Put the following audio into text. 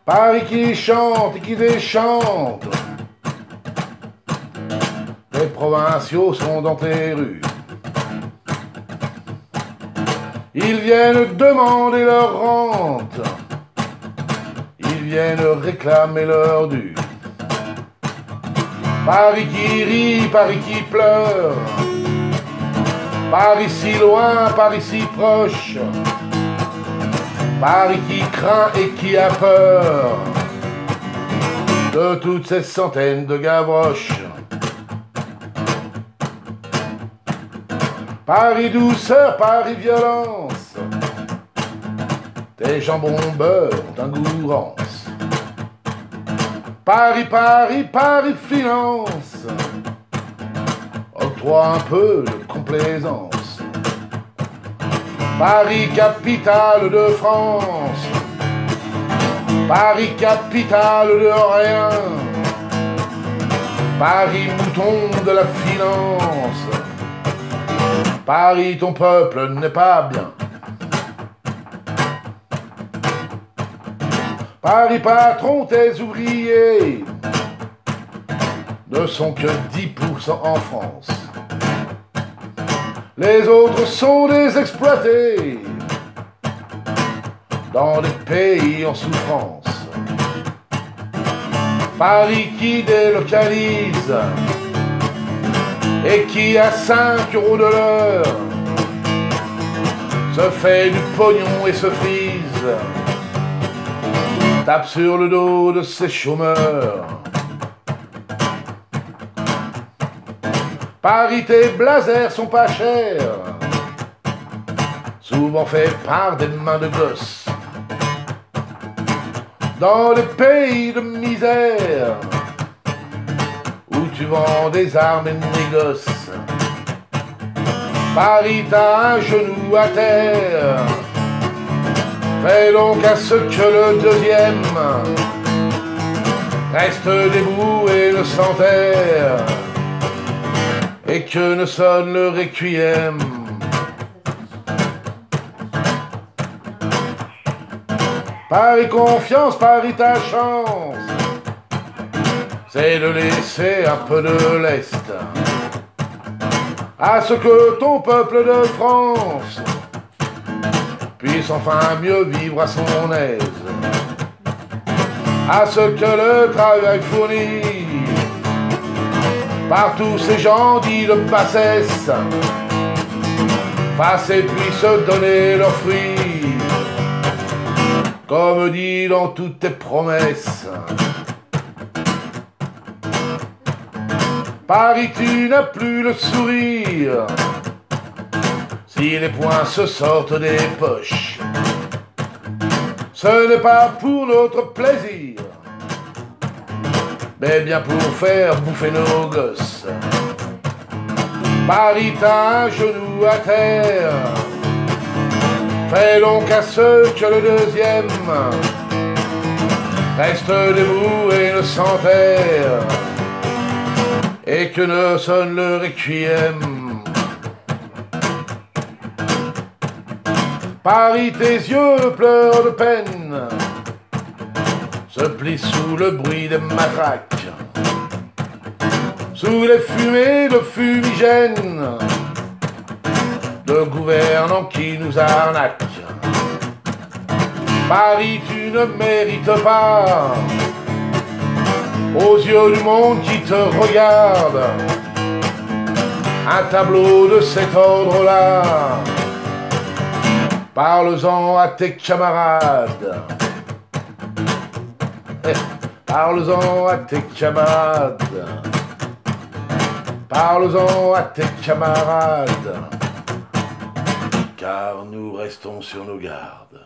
Paris qui chante et qui déchante. Les provinciaux sont dans tes rues. Ils viennent demander leur rente. Ils viennent réclamer leur dû. Paris qui rit, Paris qui pleure. Paris si loin, Paris si proche. Paris qui craint et qui a peur de toutes ces centaines de Gavroches. Paris douceur, Paris violence. Tes jambons beurre ont un goût rance. Paris, Paris, Paris finance. Octroie un peu de complaisance. Paris, capitale de France. Paris, capitale de rien. Paris, mouton de la finance. Paris, ton peuple n'est pas bien. Paris, patron, tes ouvriers ne sont que 10% en France. Les autres sont des exploités dans des pays en souffrance. Paris qui délocalise et qui à 5 € de l'heure se fait du pognon et se frise, tape sur le dos de ses chômeurs. Paris, tes blazers sont pas chers, souvent faits par des mains de gosses. Dans les pays de misère, où tu vends des armes et négoces. Paris, t'as un genou à terre, fais donc à ce que le deuxième reste debout et ne s'enterre, et que ne sonne le requiem. Paris, confiance, Paris, ta chance, c'est de laisser un peu de lest à ce que ton peuple de France puisse enfin mieux vivre à son aise, à ce que le travail fourni par tous ces gens dits de bassesse fasse et puisse donner leurs fruits, comme dit dans toutes tes promesses. Paris, tu n'as plus le sourire si les poings se sortent des poches. Ce n'est pas pour notre plaisir, mais bien pour faire bouffer nos gosses. Paris, t'as un genou à terre, fais donc à ce que le deuxième reste debout et ne s'enterre, et que ne sonne le requiem. Paris, tes yeux pleurent de peine, se plient sous le bruit des matraques, sous les fumées de fumigène de gouvernants qui nous arnaquent. Paris, tu ne mérites pas, aux yeux du monde qui te regarde, un tableau de cet ordre-là. Parle-en à tes camarades. Parle-en à tes camarades. Parle-en à tes camarades. Car nous restons sur nos gardes.